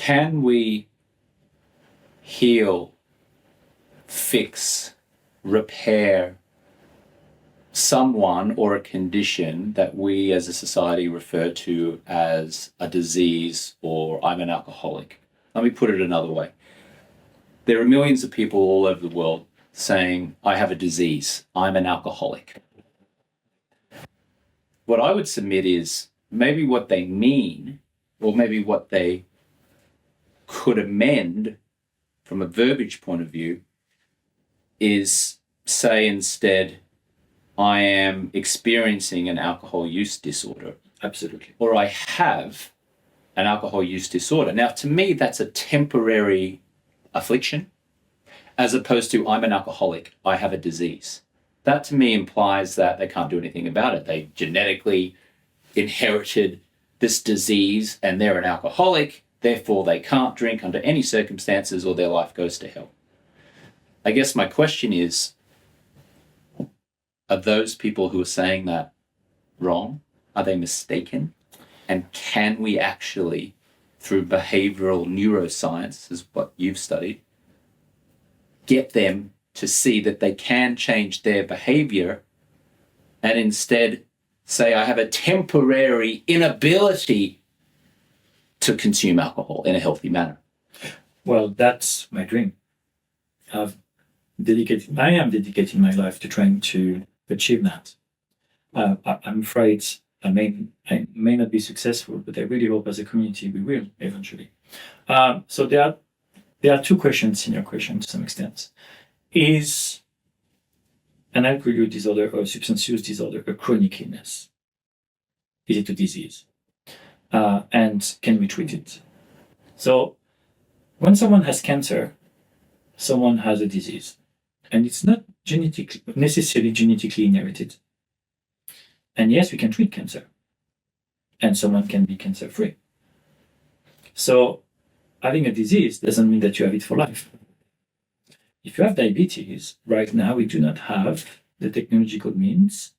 can we heal, fix, repair someone or a condition that we as a society refer to as a disease or I'm an alcoholic? Let me put it another way. There are millions of people all over the world saying, I have a disease, I'm an alcoholic. What I would submit is maybe what they mean, or maybe what they could amend from a verbiage point of view, is say instead, I am experiencing an alcohol use disorder. Absolutely. Or I have an alcohol use disorder. Now, to me, that's a temporary affliction, as opposed to I'm an alcoholic, I have a disease. That to me implies that they can't do anything about it. They genetically inherited this disease and they're an alcoholic, therefore they can't drink under any circumstances or their life goes to hell. I guess my question is, are those people who are saying that wrong? Are they mistaken? And can we actually, through behavioral neuroscience, is what you've studied, get them to see that they can change their behavior and instead say, I have a temporary inability to consume alcohol in a healthy manner? Well, that's my dream. I am dedicating my life to trying to achieve that. I'm afraid I may not be successful, but I really hope as a community we will eventually. So there are two questions in your question to some extent. Is an alcohol use disorder or a substance use disorder a chronic illness? Is it a disease? And can we treat it? So when someone has cancer, someone has a disease. And it's not necessarily genetically inherited. And yes, we can treat cancer. And someone can be cancer-free. So having a disease doesn't mean that you have it for life. If you have diabetes, right now we do not have the technological means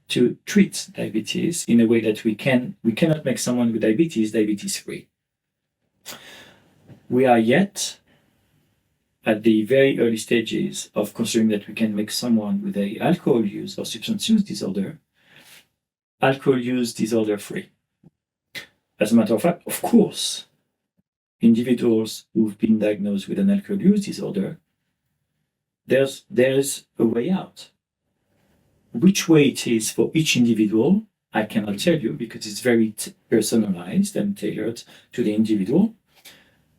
to treat diabetes in a way that we cannot make someone with diabetes-free. We are yet at the very early stages of considering that we can make someone with an alcohol use or substance use disorder alcohol use disorder free. As a matter of fact, of course, individuals who've been diagnosed with an alcohol use disorder, there's a way out. Which way it is for each individual, I cannot tell you because it's very personalized and tailored to the individual.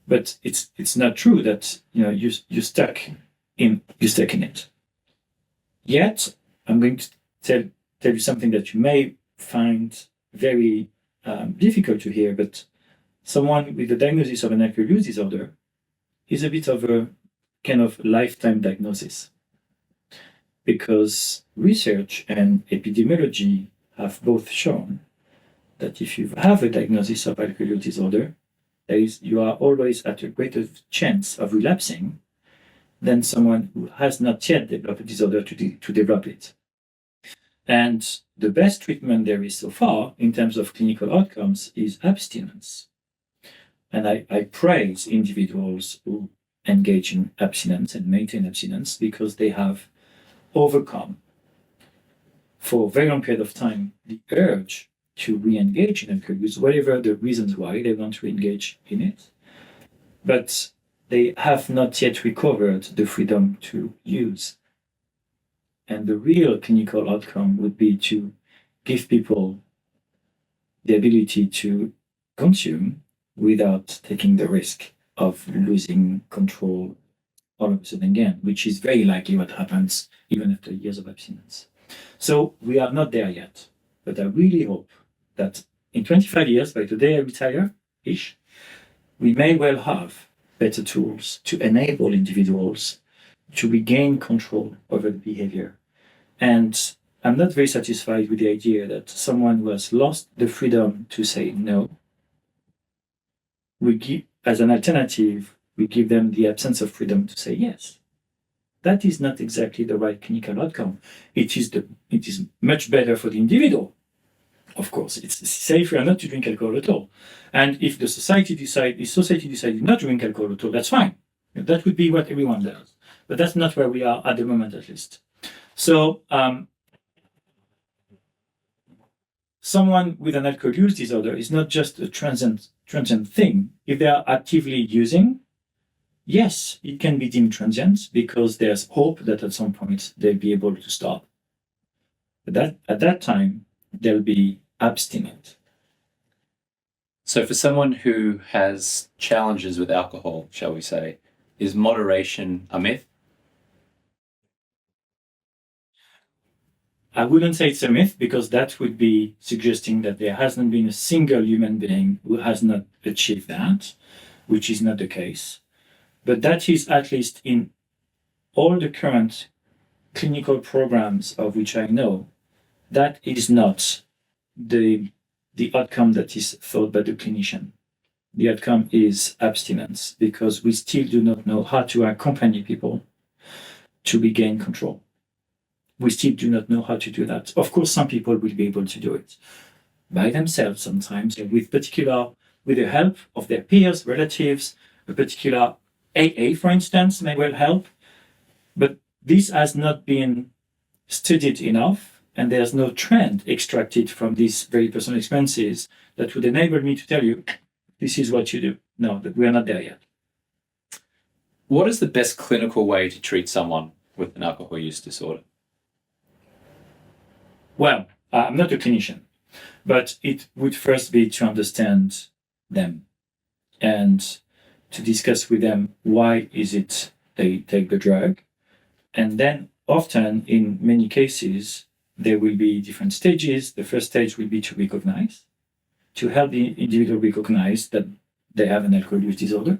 But it's not true that you're stuck in it. Yet I'm going to tell you something that you may find very difficult to hear. But someone with the diagnosis of an alcohol use disorder is a bit of a kind of lifetime diagnosis, because research and epidemiology have both shown that if you have a diagnosis of alcohol use disorder, you are always at a greater chance of relapsing than someone who has not yet developed a disorder to develop it. And the best treatment there is so far in terms of clinical outcomes is abstinence. And I praise individuals who engage in abstinence and maintain abstinence because they have overcome for a very long period of time the urge to re-engage in alcohol use, whatever the reasons why they want to engage in it. But they have not yet recovered the freedom to use. And the real clinical outcome would be to give people the ability to consume without taking the risk of losing control all of a sudden again, which is very likely what happens even after years of abstinence. So we are not there yet, but I really hope that in 25 years, by the day I retire-ish, we may well have better tools to enable individuals to regain control over the behavior. And I'm not very satisfied with the idea that someone who has lost the freedom to say no, as an alternative, we give them the absence of freedom to say yes. That is not exactly the right clinical outcome. It is much better for the individual Of course, it's safer not to drink alcohol at all. And if the society decided not to drink alcohol at all, that's fine. That would be what everyone does. But that's not where we are at the moment, at least. So someone with an alcohol use disorder is not just a transient thing. If they are actively using, yes, it can be deemed transient because there's hope that at some point they'll be able to stop. But at that time, they'll be abstinent. So, for someone who has challenges with alcohol, shall we say, is moderation a myth? I wouldn't say it's a myth because that would be suggesting that there hasn't been a single human being who has not achieved that, which is not the case. But that is at least in all the current clinical programs of which I know, that is not the outcome that is thought by the clinician. The outcome is abstinence because we still do not know how to accompany people to regain control. We still do not know how to do that. Of course, some people will be able to do it by themselves sometimes, with the help of their peers, relatives, a particular AA, for instance, may well help. But this has not been studied enough, and there's no trend extracted from these very personal experiences that would enable me to tell you, this is what you do. No, we are not there yet. What is the best clinical way to treat someone with an alcohol use disorder? Well, I'm not a clinician, but it would first be to understand them and to discuss with them why is it they take the drug. And then often, in many cases, there will be different stages. The first stage will be to recognize, to help the individual recognize that they have an alcohol use disorder.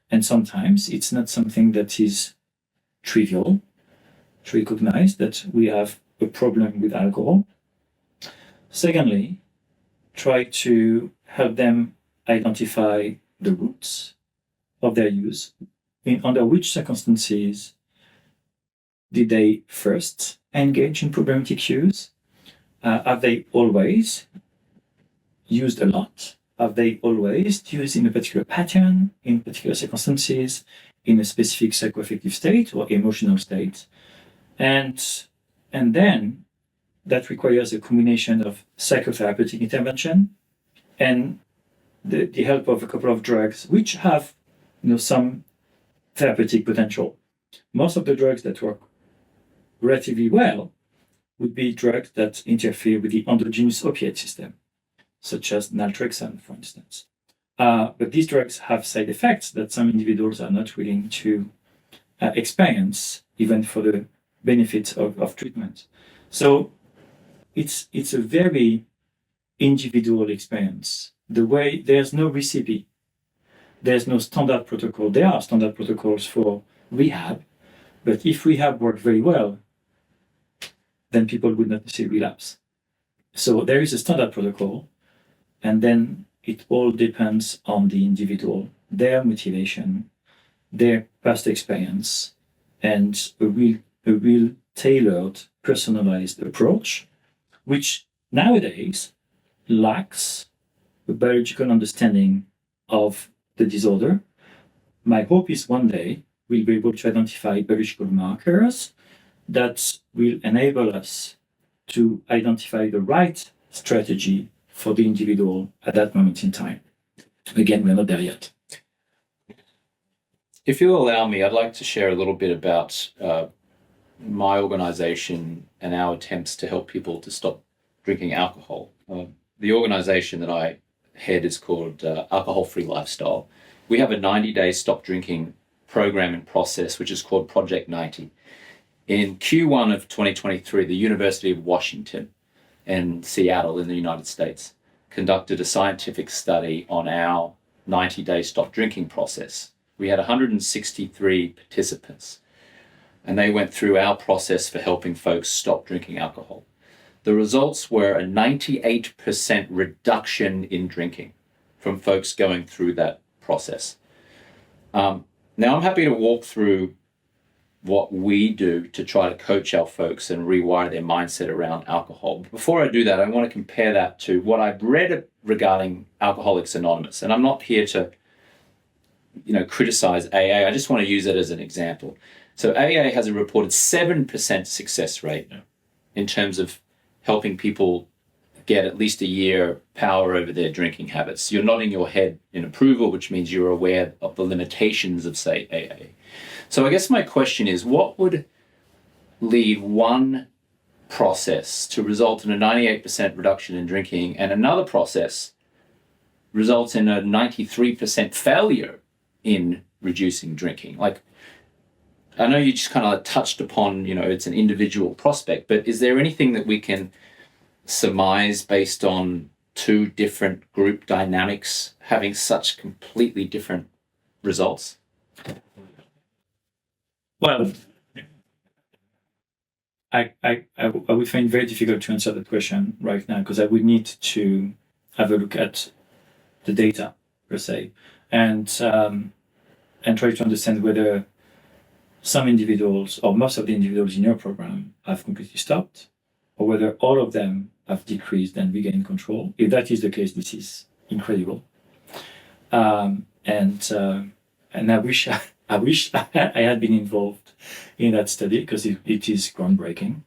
And sometimes it's not something that is trivial to recognize that we have a problem with alcohol. Secondly, try to help them identify the roots of their use. Under which circumstances did they first engage in problematic use? Have they always used a lot? Have they always used in a particular pattern, in particular circumstances, in a specific psychoaffective state or emotional state? And then that requires a combination of psychotherapeutic intervention and the help of a couple of drugs which have some therapeutic potential. Most of the drugs that work relatively well would be drugs that interfere with the endogenous opiate system, such as naltrexone, for instance. But these drugs have side effects that some individuals are not willing to experience, even for the benefits of treatment. So it's a very individual experience. There's no recipe, there's no standard protocol. There are standard protocols for rehab, but if rehab worked very well, then people would not necessarily relapse. So there is a standard protocol, and then it all depends on the individual, their motivation, their past experience, and a real tailored, personalized approach, which nowadays lacks a biological understanding of the disorder. My hope is one day we'll be able to identify biological markers that will enable us to identify the right strategy for the individual at that moment in time. Again, we're not there yet. If you'll allow me, I'd like to share a little bit about my organization and our attempts to help people to stop drinking alcohol. The organization that I head is called Alcohol Free Lifestyle. We have a 90-day stop drinking program and process, which is called Project 90. In Q1 of 2023, the University of Washington in Seattle in the United States conducted a scientific study on our 90-day stop drinking process. We had 163 participants, and they went through our process for helping folks stop drinking alcohol. The results were a 98% reduction in drinking from folks going through that process. Now, I'm happy to walk through what we do to try to coach our folks and rewire their mindset around alcohol. Before I do that, I want to compare that to what I've read regarding Alcoholics Anonymous. And I'm not here to, criticize AA. I just want to use it as an example. So AA has a reported 7% success rate in terms of helping people get at least a year power over their drinking habits. You're nodding your head in approval, which means you're aware of the limitations of, say, AA. So I guess my question is, what would lead one process to result in a 98% reduction in drinking and another process results in a 93% failure in reducing drinking? Like, I know you just kind of touched upon, it's an individual prospect, but is there anything that we can surmise based on two different group dynamics having such completely different results? Well, I would find it very difficult to answer that question right now because I would need to have a look at the data per se and try to understand whether some individuals or most of the individuals in your program have completely stopped or whether all of them have decreased and regained control. If that is the case, this is incredible. And I wish I had been involved in that study because it is groundbreaking.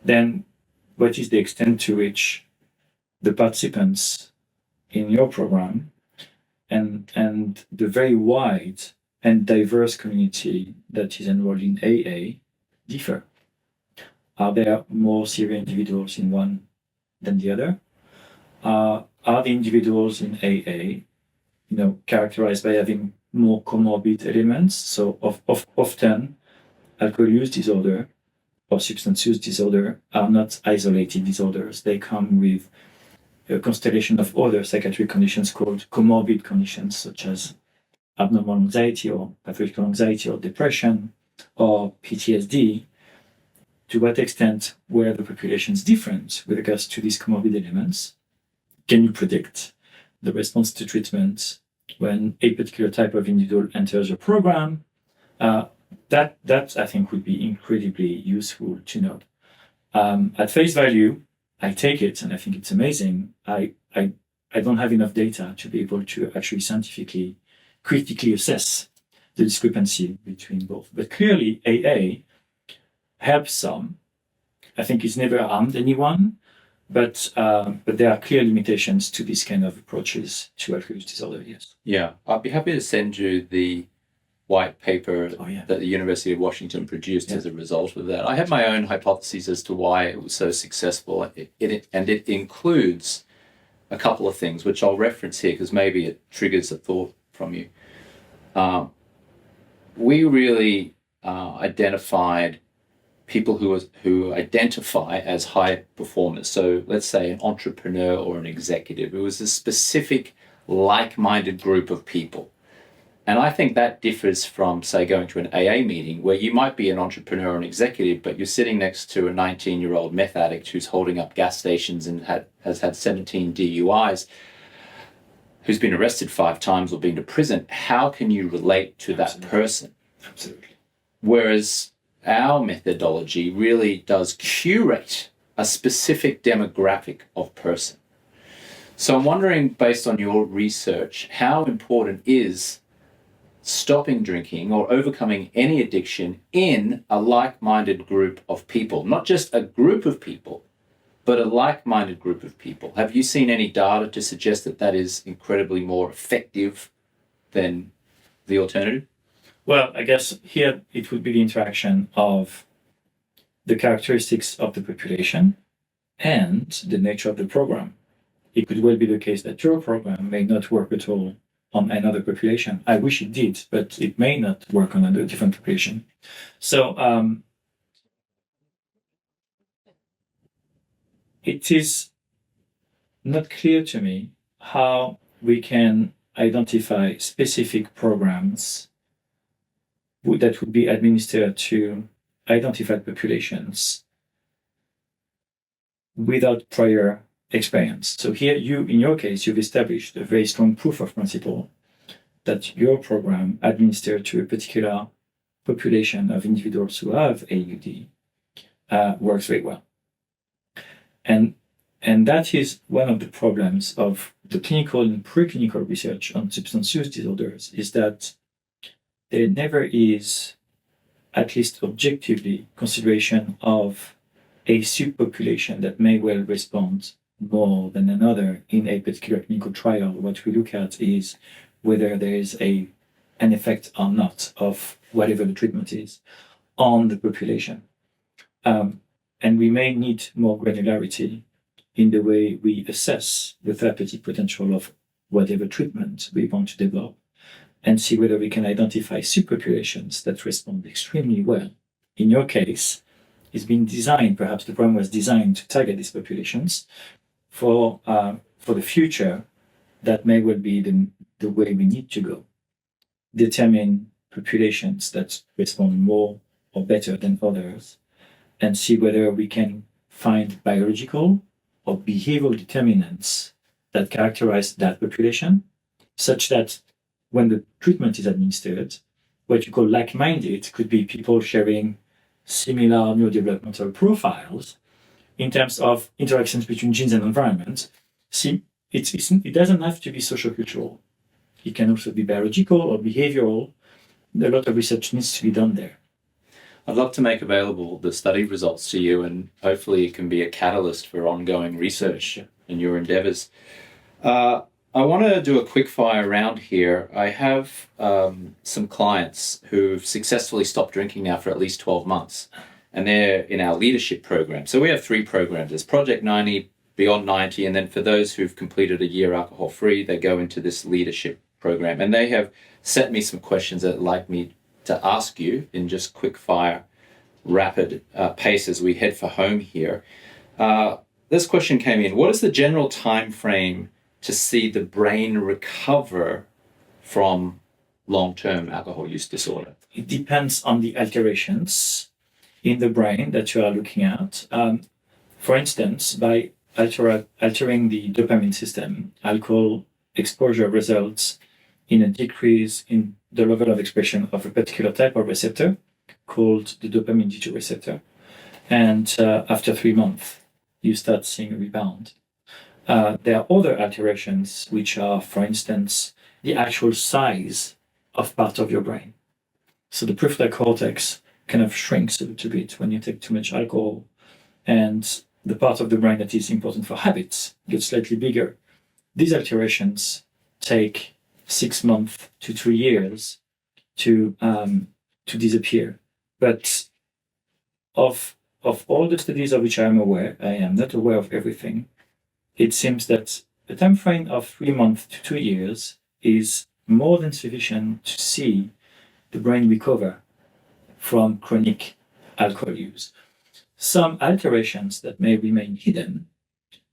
Then what is the extent to which the participants in your program and the very wide and diverse community that is enrolled in AA differ? Are there more severe individuals in one than the other? Are the individuals in AA, characterized by having more comorbid elements? So often alcohol use disorder or substance use disorder are not isolated disorders. They come with a constellation of other psychiatric conditions called comorbid conditions, such as abnormal anxiety or pathological anxiety or depression or PTSD. To what extent were the populations different with regards to these comorbid elements? Can you predict the response to treatment when a particular type of individual enters your program? That I think would be incredibly useful to know. At face value, I take it and I think it's amazing. I don't have enough data to be able to actually scientifically, critically assess the discrepancy between both. But clearly, AA helps some. I think it's never harmed anyone, but there are clear limitations to these kind of approaches to alcohol use disorder. Yes. Yeah, I'd be happy to send you the white paper that the University of Washington produced as a result of that. I have my own hypotheses as to why it was so successful. It includes a couple of things, which I'll reference here because maybe it triggers a thought from you. We really identified people who identify as high performers. So let's say an entrepreneur or an executive. It was a specific like-minded group of people. And I think that differs from, say, going to an AA meeting where you might be an entrepreneur or an executive, but you're sitting next to a 19-year-old meth addict who's holding up gas stations and has had 17 DUIs, who's been arrested 5 times or been to prison. How can you relate to that person? Absolutely. Whereas our methodology really does curate a specific demographic of person. So I'm wondering, based on your research, how important is stopping drinking or overcoming any addiction in a like-minded group of people? Not just a group of people, but a like-minded group of people. Have you seen any data to suggest that that is incredibly more effective than the alternative? Well, I guess here it would be the interaction of the characteristics of the population and the nature of the program. It could well be the case that your program may not work at all on another population. I wish it did, but it may not work on a different population. So it is not clear to me how we can identify specific programs that would be administered to identified populations without prior experience. So here, in your case, you've established a very strong proof of principle that your program administered to a particular population of individuals who have AUD works very well. And that is one of the problems of the clinical and preclinical research on substance use disorders, is that there never is, at least objectively, consideration of a subpopulation that may well respond more than another in a particular clinical trial. What we look at is whether there is an effect or not of whatever the treatment is on the population. And we may need more granularity in the way we assess the therapeutic potential of whatever treatment we want to develop, and see whether we can identify subpopulations that respond extremely well. In your case, it's been designed, perhaps the program was designed to target these populations. For the future, that may well be the way we need to go. Determine populations that respond more or better than others, and see whether we can find biological or behavioral determinants that characterize that population, such that when the treatment is administered, what you call like-minded could be people sharing similar neurodevelopmental profiles in terms of interactions between genes and environment. See, it doesn't have to be sociocultural. It can also be biological or behavioral. A lot of research needs to be done there. I'd love to make available the study results to you, and hopefully it can be a catalyst for ongoing research in your endeavors. I want to do a quick fire round here. I have some clients who've successfully stopped drinking now for at least 12 months, and they're in our leadership program. So we have 3 programs. There's Project 90, Beyond 90, and then for those who've completed a year alcohol-free, they go into this leadership program. And they have sent me some questions that I'd like me to ask you in just quick fire, rapid pace as we head for home here. This question came in: what is the general time frame to see the brain recover from long-term alcohol use disorder? It depends on the alterations in the brain that you are looking at. For instance, by altering the dopamine system, alcohol exposure results in a decrease in the level of expression of a particular type of receptor called the dopamine D2 receptor. And after 3 months, you start seeing a rebound. There are other alterations, which are, for instance, the actual size of part of your brain. So the prefrontal cortex kind of shrinks a little bit when you take too much alcohol, and the part of the brain that is important for habits gets slightly bigger. These alterations take 6 months to 3 years to disappear. But of all the studies of which I am aware, I am not aware of everything, it seems that a time frame of 3 months to 2 years is more than sufficient to see the brain recover from chronic alcohol use. Some alterations that may remain hidden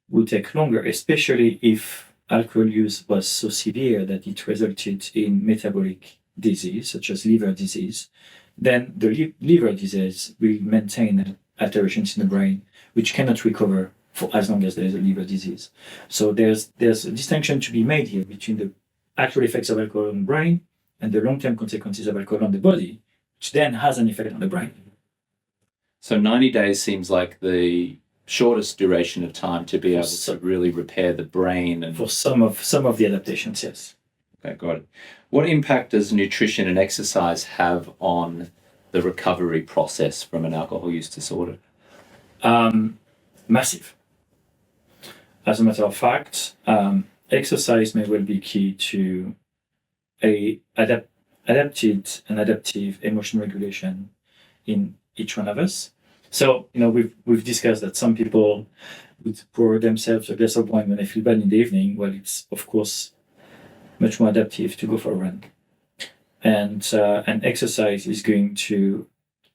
will take longer, especially if alcohol use was so severe that it resulted in metabolic disease, such as liver disease. Then the liver disease will maintain alterations in the brain, which cannot recover for as long as there is a liver disease. So there's a distinction to be made here between the actual effects of alcohol on the brain and the long-term consequences of alcohol on the body, which then has an effect on the brain. So 90 days seems like the shortest duration of time to be able to really repair the brain. And for some of the adaptations, yes. Okay, got it. What impact does nutrition and exercise have on the recovery process from an alcohol use disorder? Massive. As a matter of fact, exercise may well be key to a adapted and adaptive emotion regulation in each one of us. So, we've discussed that some people would pour themselves a glass of wine when they feel bad in the evening. Well, it's of course much more adaptive to go for a run. And exercise is going to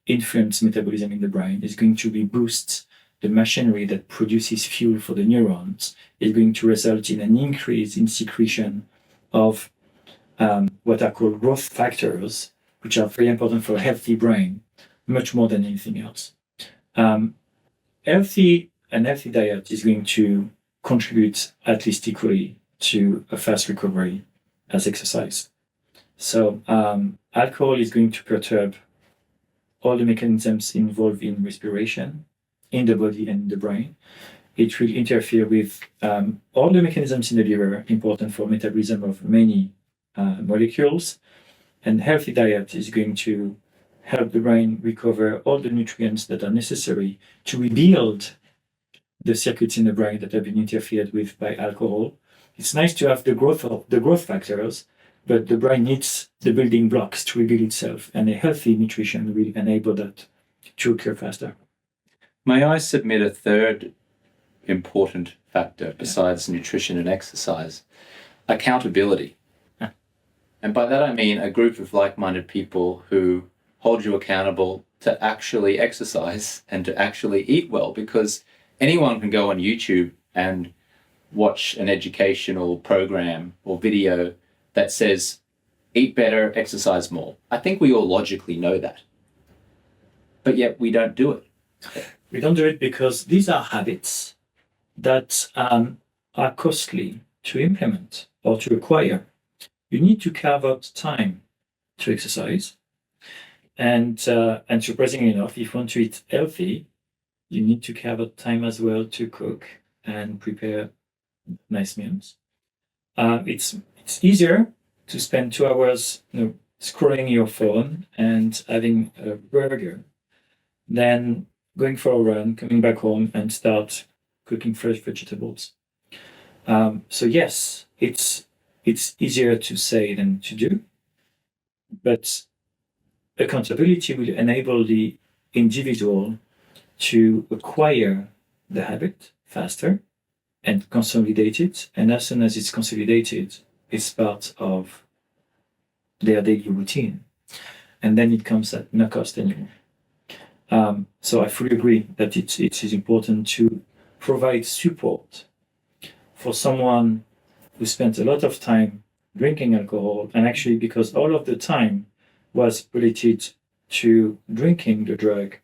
influence metabolism in the brain. It's going to reboost the machinery that produces fuel for the neurons. It's going to result in an increase in secretion of what are called growth factors, which are very important for a healthy brain, much more than anything else. Healthy diet is going to contribute at least equally to a fast recovery as exercise. So alcohol is going to perturb all the mechanisms involved in respiration in the body and in the brain. It will interfere with all the mechanisms in the liver important for metabolism of many molecules. And healthy diet is going to help the brain recover all the nutrients that are necessary to rebuild the circuits in the brain that have been interfered with by alcohol. It's nice to have the growth factors, but the brain needs the building blocks to rebuild itself, and a healthy nutrition will enable that to occur faster. May I submit a third important factor besides nutrition and exercise? Accountability. Yeah. And by that I mean a group of like-minded people who hold you accountable to actually exercise and to actually eat well, because anyone can go on YouTube and watch an educational program or video that says, eat better, exercise more. I think we all logically know that. But yet we don't do it. We don't do it because these are habits that are costly to implement or to acquire. You need to carve out time to exercise. And surprisingly enough, if you want to eat healthy, you need to carve out time as well to cook and prepare nice meals. It's easier to spend 2 hours, scrolling your phone and having a burger than going for a run, coming back home and start cooking fresh vegetables. So yes, it's easier to say than to do, but accountability will enable the individual to acquire the habit faster and consolidate it. And as soon as it's consolidated, it's part of their daily routine. And then it comes at no cost anymore. So I fully agree that it is important to provide support for someone who spent a lot of time drinking alcohol, and actually because all of the time was related to drinking the drug,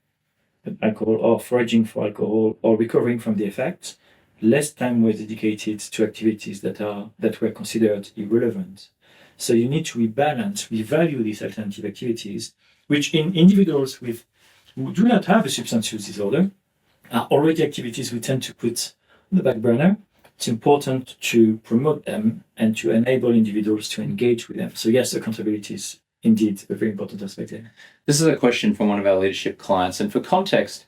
alcohol, or foraging for alcohol, or recovering from the effects, less time was dedicated to activities that were considered irrelevant. So you need to rebalance, revalue these alternative activities, which in individuals who do not have a substance use disorder are already activities we tend to put on the back burner. It's important to promote them and to enable individuals to engage with them. So yes, accountability is indeed a very important aspect here. This is a question from one of our leadership clients. And for context,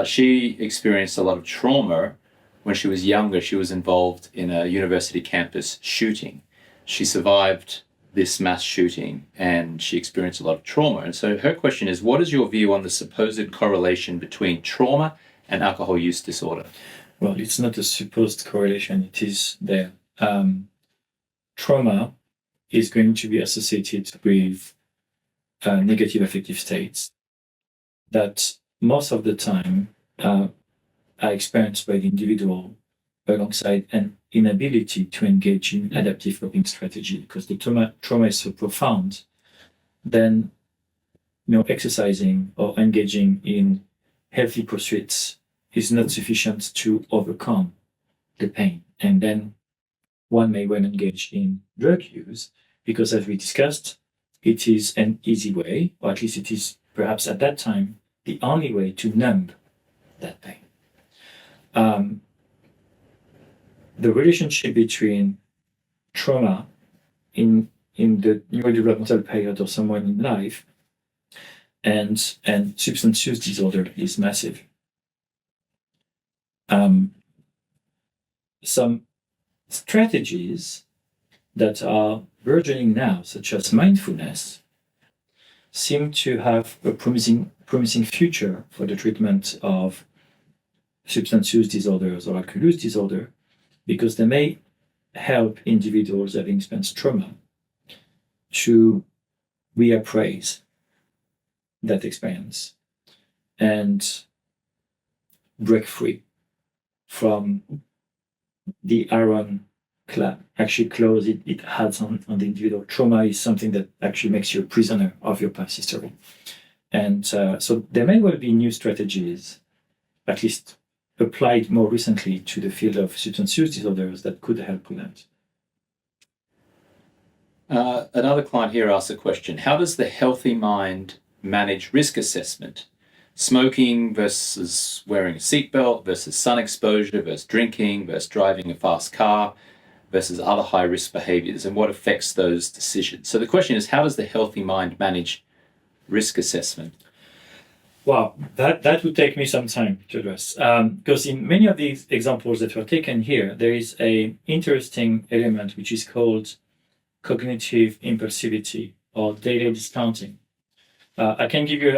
she experienced a lot of trauma when she was younger. She was involved in a university campus shooting. She survived this mass shooting and she experienced a lot of trauma. And so her question is, what is your view on the supposed correlation between trauma and alcohol use disorder? Well, it's not a supposed correlation, it is there. Trauma is going to be associated with negative affective states that most of the time are experienced by the individual alongside an inability to engage in adaptive coping strategy, because the trauma is so profound, then exercising or engaging in healthy pursuits is not sufficient to overcome the pain. And then one may well engage in drug use because, as we discussed, it is an easy way, or at least it is perhaps at that time the only way to numb that pain. The relationship between trauma in the neurodevelopmental period of someone in life and substance use disorder is massive. Some strategies that are burgeoning now, such as mindfulness, seem to have a promising future for the treatment of substance use disorders or alcohol use disorder, because they may help individuals having experienced trauma to reappraise that experience and break free from the iron clause it has on the individual. Trauma is something that actually makes you a prisoner of your past history. And so there may well be new strategies, at least applied more recently to the field of substance use disorders, that could help with that. Another client here asks a question. How does the healthy mind manage risk assessment? Smoking versus wearing a seatbelt versus sun exposure versus drinking versus driving a fast car versus other high-risk behaviors, and what affects those decisions? So the question is, how does the healthy mind manage risk assessment? Wow, that would take me some time to address. Because in many of these examples that were taken here, there is an interesting element which is called cognitive impulsivity or daily discounting. I can give you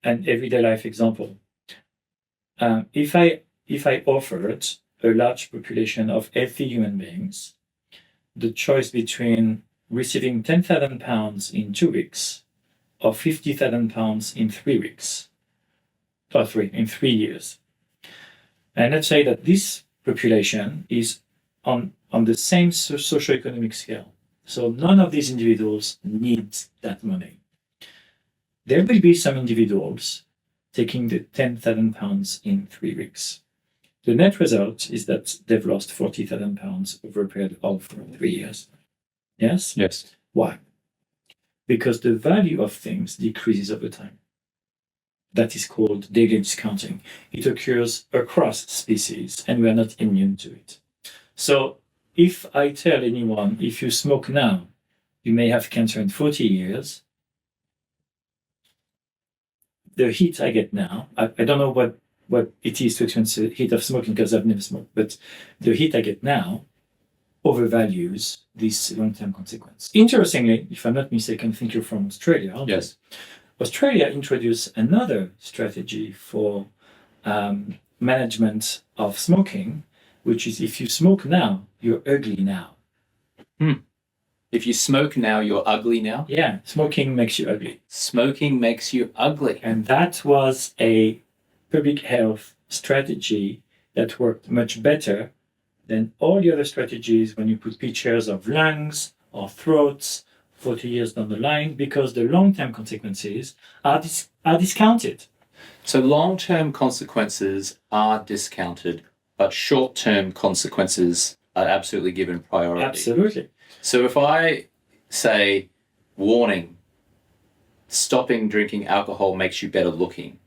an everyday life example. If I offered a large population of healthy human beings the choice between receiving £10,000 in 2 weeks or £50,000 in 3 weeks, or in 3 years, and let's say that this population is on the same socioeconomic scale, so none of these individuals need that money. There will be some individuals taking the £10,000 in 3 weeks. The net result is that they've lost £40,000 over a period of 3 years. Yes? Yes. Why? Because the value of things decreases over time. That is called daily discounting. It occurs across species, and we are not immune to it. So if I tell anyone, if you smoke now, you may have cancer in 40 years, the hit I get now, I don't know what it is to experience the hit of smoking because I've never smoked, but the hit I get now overvalues this long-term consequence. Interestingly, if I'm not mistaken, I think you're from Australia, aren't you? Yes. Australia introduced another strategy for management of smoking, which is if you smoke now, you're ugly now. If you smoke now, you're ugly now? Yeah, smoking makes you ugly. Smoking makes you ugly. And that was a public health strategy that worked much better than all the other strategies when you put pictures of lungs or throats 40 years down the line, because the long-term consequences are discounted. So long-term consequences are discounted, but short-term consequences are absolutely given priority. Absolutely. So if I say, warning, stopping drinking alcohol makes you better looking,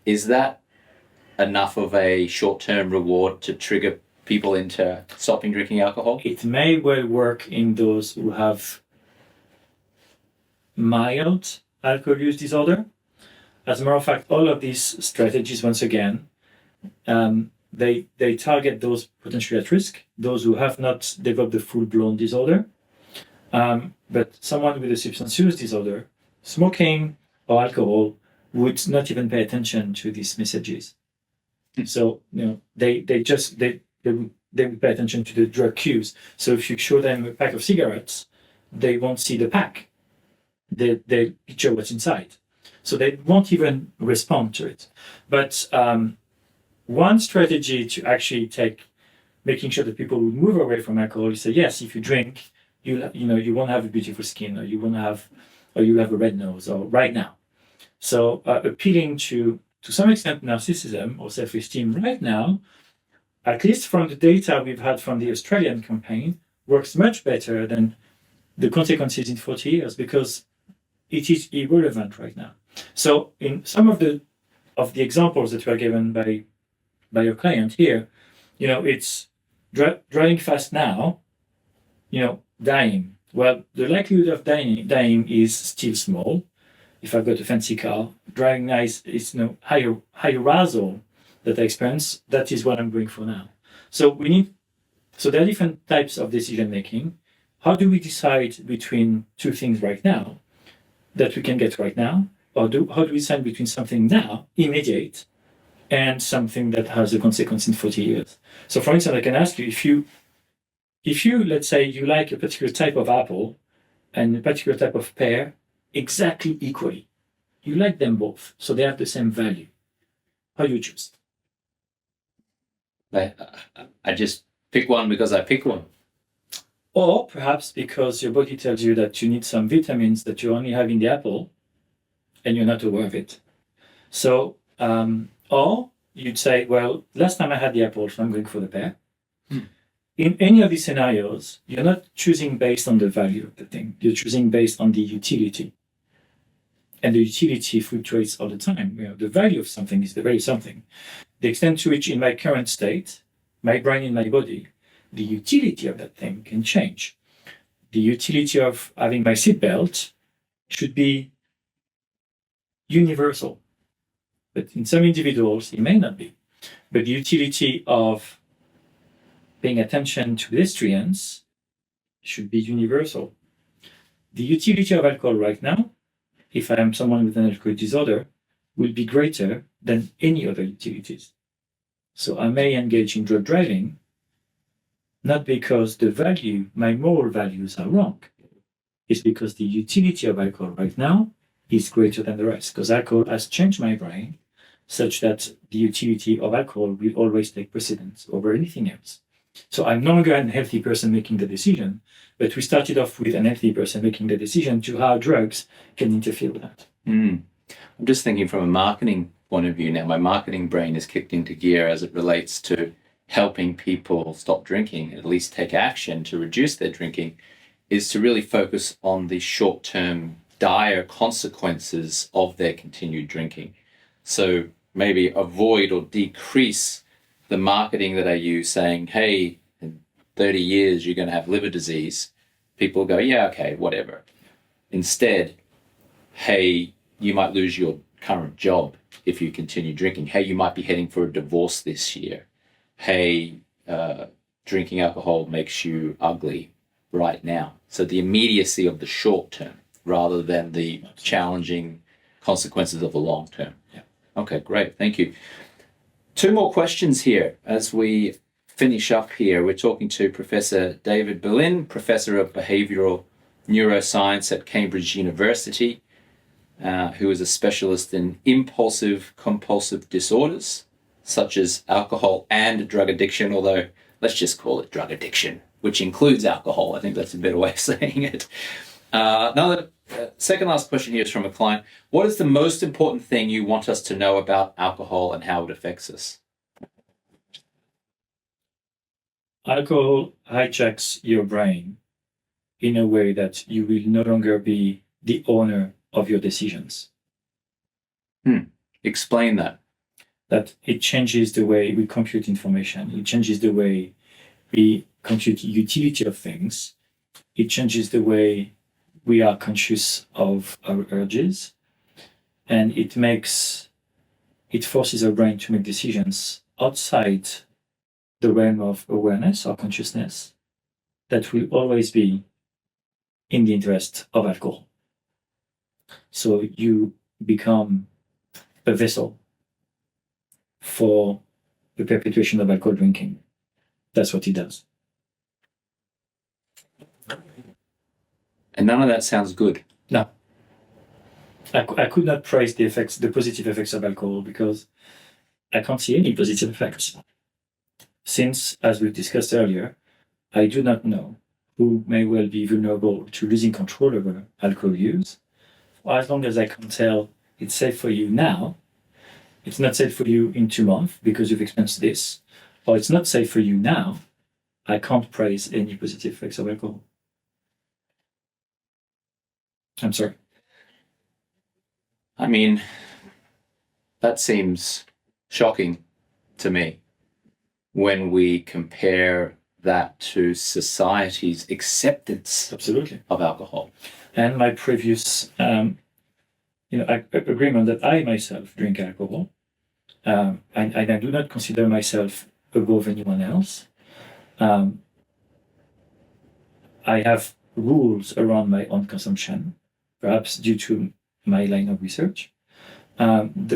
is that enough of a short-term reward to trigger people into stopping drinking alcohol? It may well work in those who have mild alcohol use disorder. As a matter of fact, all of these strategies, once again, they target those potentially at risk, those who have not developed the full-blown disorder. But someone with a substance use disorder, smoking or alcohol, would not even pay attention to these messages. So they would pay attention to the drug cues. So if you show them a pack of cigarettes, they won't see the pack. They picture what's inside. So they won't even respond to it. But one strategy to actually making sure that people will move away from alcohol is say, yes, if you drink, you won't have a beautiful skin, or you have a red nose, or right now. So appealing to some extent narcissism or self-esteem right now, at least from the data we've had from the Australian campaign, works much better than the consequences in 40 years, because it is irrelevant right now. So in some of the examples that were given by your client here, it's driving fast now, dying. Well, the likelihood of dying is still small. If I've got a fancy car, driving now is high arousal that I experience. That is what I'm going for now. So there are different types of decision making. How do we decide between two things right now that we can get right now? Or how do we decide between something now, immediate, and something that has a consequence in 40 years? So for instance, I can ask you, if you, let's say you like a particular type of apple and a particular type of pear exactly equally, you like them both, so they have the same value, how do you choose? I just pick one because I pick one. Or perhaps because your body tells you that you need some vitamins that you only have in the apple and you're not aware of it. So, or you'd say, well, last time I had the apple, so I'm going for the pear. in any of these scenarios, you're not choosing based on the value of the thing. You're choosing based on the utility. And the utility fluctuates all the time. The value of something is the value of something. The extent to which in my current state, my brain and my body, the utility of that thing can change. The utility of having my seatbelt should be universal. But in some individuals, it may not be. But the utility of paying attention to pedestrians should be universal. The utility of alcohol right now, if I am someone with an alcohol disorder, will be greater than any other utilities. So I may engage in drug driving, not because my moral values are wrong. It's because the utility of alcohol right now is greater than the rest, because alcohol has changed my brain such that the utility of alcohol will always take precedence over anything else. So I'm no longer an healthy person making the decision, but we started off with an healthy person making the decision to how drugs can interfere with that. I'm just thinking from a marketing point of view now. My marketing brain is kicked into gear as it relates to helping people stop drinking, at least take action to reduce their drinking, is to really focus on the short-term dire consequences of their continued drinking. So maybe avoid or decrease the marketing that I use saying, hey, in 30 years, you're going to have liver disease. People go, yeah, okay, whatever. Instead, hey, you might lose your current job if you continue drinking. Hey, you might be heading for a divorce this year. Hey, drinking alcohol makes you ugly right now. So the immediacy of the short term rather than the challenging consequences of the long term. Yeah. Okay, great. Thank you. 2 more questions here as we finish up here. We're talking to Professor David Belin, Professor of Behavioral Neuroscience at Cambridge University, who is a specialist in impulsive compulsive disorders, such as alcohol and drug addiction, although let's just call it drug addiction, which includes alcohol. I think that's a better way of saying it. Second last question here is from a client. What is the most important thing you want us to know about alcohol and how it affects us? Alcohol hijacks your brain in a way that you will no longer be the owner of your decisions. Explain that. That it changes the way we compute information. It changes the way we compute utility of things. It changes the way we are conscious of our urges. And it forces our brain to make decisions outside the realm of awareness or consciousness that will always be in the interest of alcohol. So you become a vessel for the perpetuation of alcohol drinking. That's what it does. And none of that sounds good. No. I could not praise the positive effects of alcohol because I can't see any positive effects. Since, as we discussed earlier, I do not know who may well be vulnerable to losing control over alcohol use. As long as I can tell it's safe for you now, it's not safe for you in 2 months because you've experienced this, or it's not safe for you now, I can't praise any positive effects of alcohol. I'm sorry. I mean, that seems shocking to me when we compare that to society's acceptance Absolutely. of alcohol. And my previous agreement that I myself drink alcohol, and I do not consider myself above anyone else. I have rules around my own consumption, perhaps due to my line of research,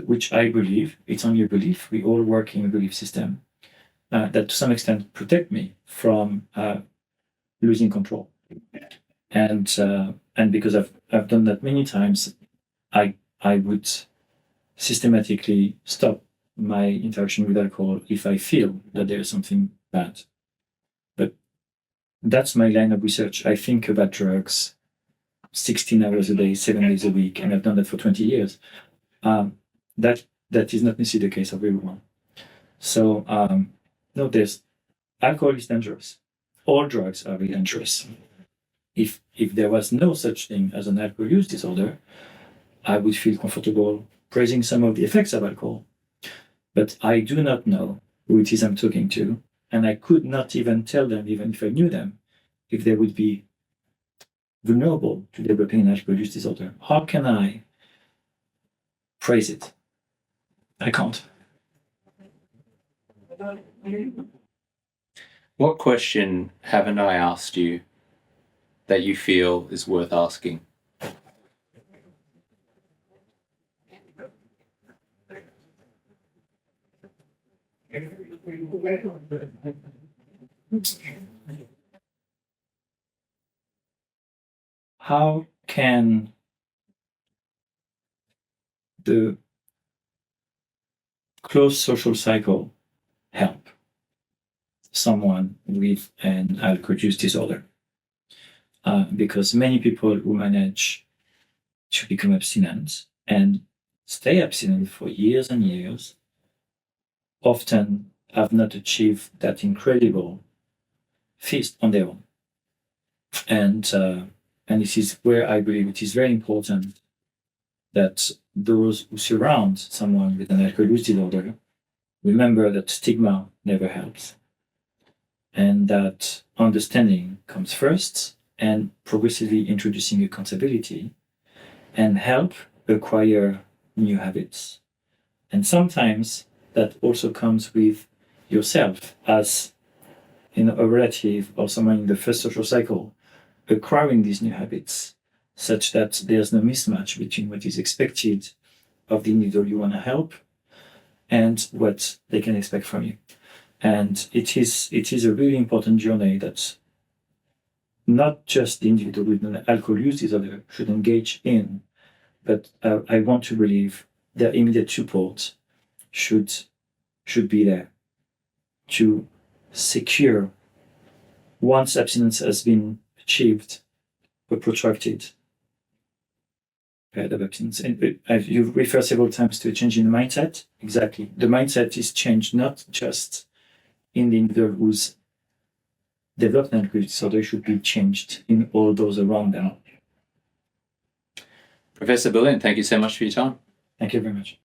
which I believe, it's only a belief, we all work in a belief system, that to some extent protect me from losing control. And because I've done that many times, I would systematically stop my interaction with alcohol if I feel that there is something bad. But that's my line of research. I think about drugs 16 hours a day, 7 days a week, and I've done that for 20 years. That is not necessarily the case of everyone. So no, alcohol is dangerous. all drugs are really dangerous. If there was no such thing as an alcohol use disorder, I would feel comfortable praising some of the effects of alcohol. But I do not know who it is I'm talking to, and I could not even tell them, even if I knew them, if they would be vulnerable to developing an alcohol use disorder. How can I praise it? I can't. What question haven't I asked you that you feel is worth asking? How can the close social cycle help someone with an alcohol use disorder? Because many people who manage to become abstinent and stay abstinent for years and years often have not achieved that incredible feast on their own. And this is where I believe it is very important that those who surround someone with an alcohol use disorder remember that stigma never helps, and that understanding comes first, and progressively introducing accountability and help acquire new habits. And sometimes that also comes with yourself as a relative or someone in the first social cycle acquiring these new habits, such that there's no mismatch between what is expected of the individual you want to help and what they can expect from you. And it is a really important journey that not just the individual with an alcohol use disorder should engage in, but I want to believe their immediate support should be there to secure, once abstinence has been achieved, a protracted period of abstinence. And you've referred several times to a change in the mindset. Exactly. The mindset is changed not just in the individual who's developed an alcohol disorder, should be changed in all those around them. Professor Belin, thank you so much for your time. Thank you very much.